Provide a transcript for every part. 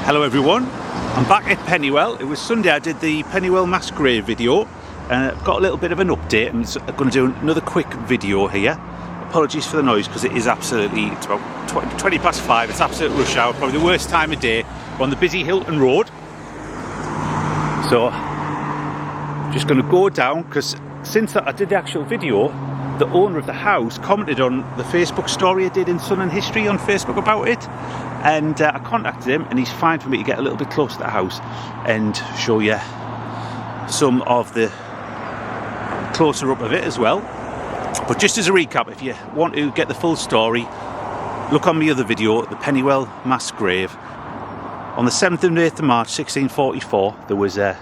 Hello everyone, I'm back at Pennywell. It was Sunday I did the Pennywell Mass Grave video and I've got a little bit of an update. I'm going to do another quick video here. Apologies for the noise because it's about 20 past 5, it's absolute rush hour, probably the worst time of day. We're on the busy Hilton Road. So, I'm just going to go down because since I did the actual video, the owner of the house commented on the Facebook story I did in Sunderland History on Facebook about it. And I contacted him and he's fine for me to get a little bit close to the house and show you some of the closer up of it as well. But just as a recap, if you want to get the full story, look on my other video, the Pennywell Mass Grave. On the 7th and 8th of March 1644 there was a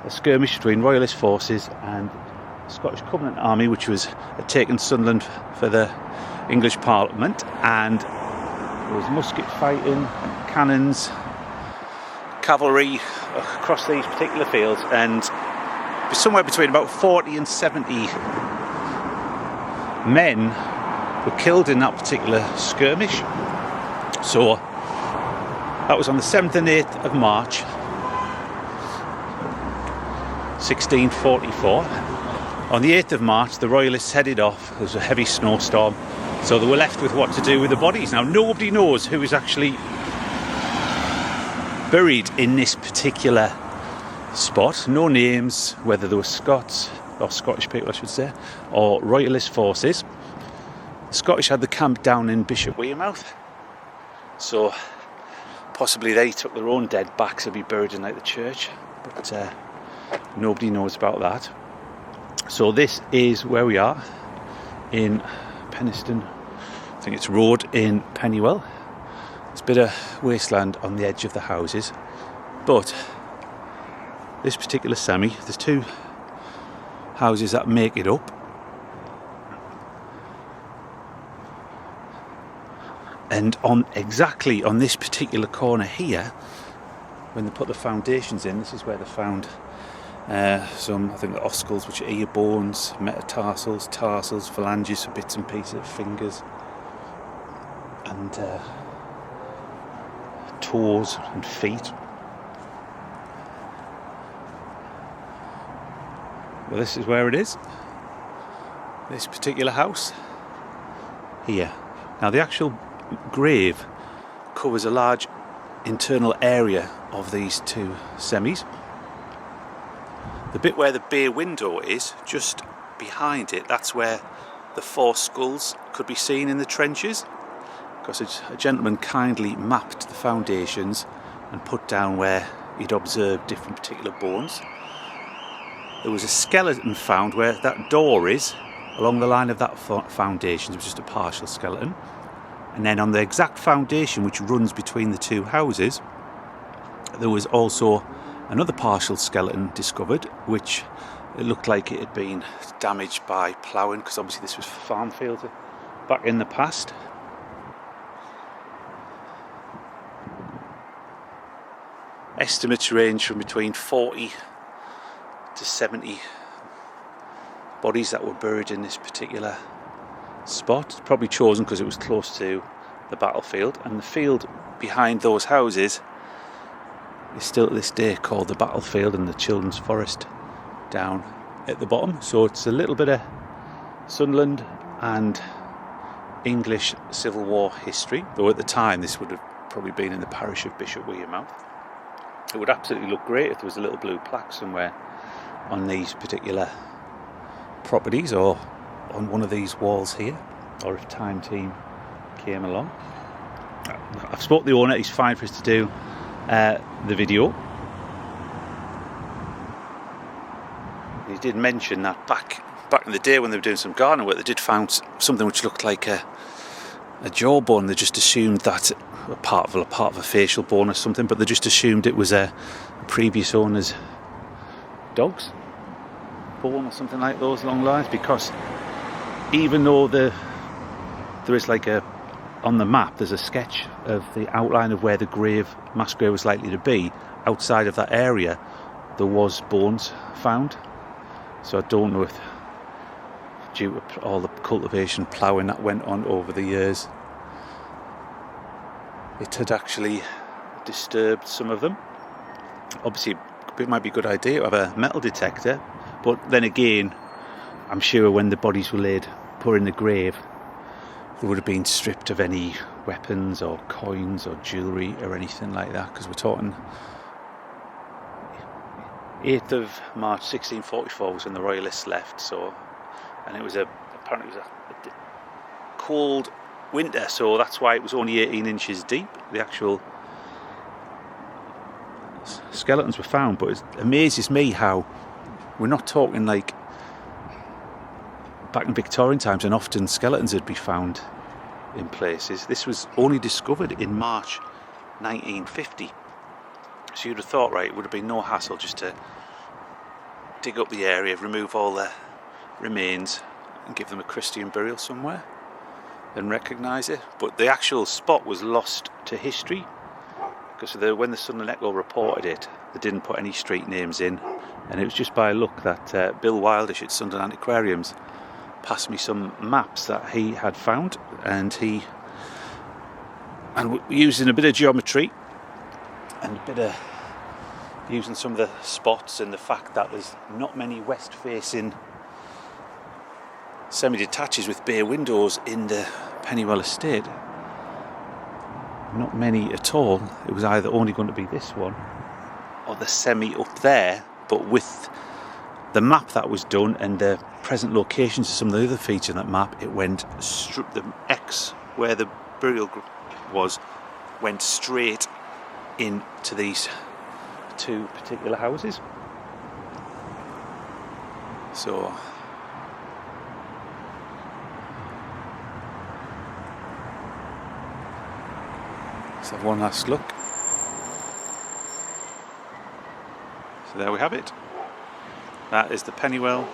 skirmish between Royalist forces and the Scottish Covenant Army, which had taken Sunderland for the English Parliament, and there was musket fighting, cannons, cavalry across these particular fields, and somewhere between about 40 and 70 men were killed in that particular skirmish. So that was on the 7th and 8th of March 1644. On the 8th of March the Royalists headed off. There was a heavy snowstorm, so they were left with what to do with the bodies. Now nobody knows who is actually buried in this particular spot. No names, whether they were Scots or Scottish people I should say, or Royalist forces. The Scottish had the camp down in Bishop Wearmouth, so possibly they took their own dead back to be buried in like the church, but nobody knows about that. So this is where we are in Penistone, I think it's Road in Pennywell. There's a bit of wasteland on the edge of the houses, but this particular semi, there's two houses that make it up, and exactly on this particular corner here, when they put the foundations in, this is where they found some, I think, the osculars, which are ear bones, metatarsals, tarsals, phalanges, so bits and pieces of fingers, and toes and feet. Well, this is where it is, this particular house here. Now the actual grave covers a large internal area of these two semis. The bit where the bay window is, just behind it, that's where the four skulls could be seen in the trenches, because a gentleman kindly mapped the foundations and put down where he'd observed different particular bones. There was a skeleton found where that door is, along the line of that foundation. It was just a partial skeleton. And then on the exact foundation which runs between the two houses, there was also another partial skeleton discovered, which it looked like it had been damaged by ploughing, because obviously this was farm fields back in the past. Estimates range from between 40 to 70 bodies that were buried in this particular spot. Probably chosen because it was close to the battlefield, and the field behind those houses is still to this day called the battlefield, and the children's forest down at the bottom. So it's a little bit of Sunderland and English Civil War history, though at the time this would have probably been in the parish of Bishop Wearmouth. It would absolutely look great if there was a little blue plaque somewhere on these particular properties, or on one of these walls here, or if Time Team came along. I've spoke to the owner, he's fine for us to do the video. He did mention that back in the day when they were doing some gardening work, they did find something which looked like a jawbone. They just assumed that a part of a facial bone or something, but they just assumed it was a previous owner's dog's bone or something like those long lines, because even though there is like on the map there's a sketch of the outline of where the mass grave was likely to be, outside of that area there was bones found. So I don't know if, due to all the cultivation, ploughing that went on over the years, it had actually disturbed some of them. Obviously it might be a good idea to have a metal detector, but then again I'm sure when the bodies were put in the grave, they would have been stripped of any weapons or coins or jewellery or anything like that, because we're talking 8th of March 1644 was when the Royalists left, so, and it was apparently it was a cold winter, so that's why it was only 18 inches deep. The actual skeletons were found, but it amazes me how we're not talking like back in Victorian times, and often skeletons would be found in places. This was only discovered in March 1950, so you'd have thought, right, it would have been no hassle just to dig up the area, remove all the remains and give them a Christian burial somewhere and recognise it. But the actual spot was lost to history, because when the Sunderland Echo reported it, they didn't put any street names in, and it was just by luck that Bill Wildish at Sunderland Aquariums passed me some maps that he had found, and using a bit of geometry and a bit of using some of the spots and the fact that there's not many west-facing semi-detaches with bare windows in the Pennywell estate, not many at all. It was either only going to be this one or the semi up there, but with the map that was done and the present locations of some of the other features on that map, it went the X where the burial was went straight into these two particular houses. So let's have one last look. So there we have it. That is the Pennywell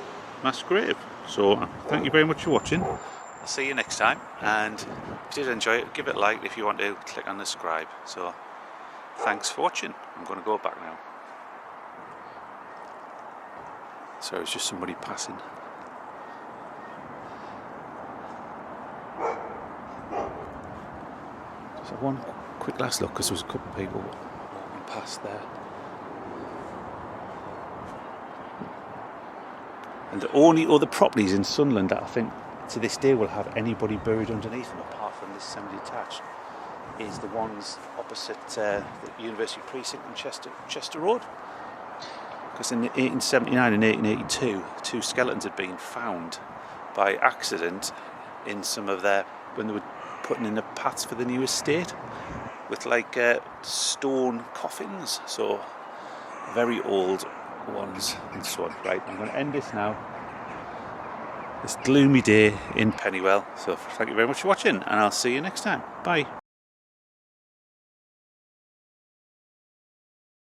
Mass Grave. So thank you very much for watching. I'll see you next time, and if you did enjoy it, give it a like. If you want to, click on the subscribe. So thanks for watching. I'm going to go back now. Sorry, it's just somebody passing. Just have one quick last look, because there was a couple of people walking past there. And the only other properties in Sunderland that I think to this day will have anybody buried underneath them, apart from this semi-detached, is the ones opposite the University Precinct on Chester Road. Because in 1879 and 1882, two skeletons had been found by accident in some of when they were putting in the paths for the new estate, with like stone coffins, so very old ones and so on. Right, I'm going to end this now. This gloomy day in Pennywell. So thank you very much for watching, and I'll see you next time. Bye.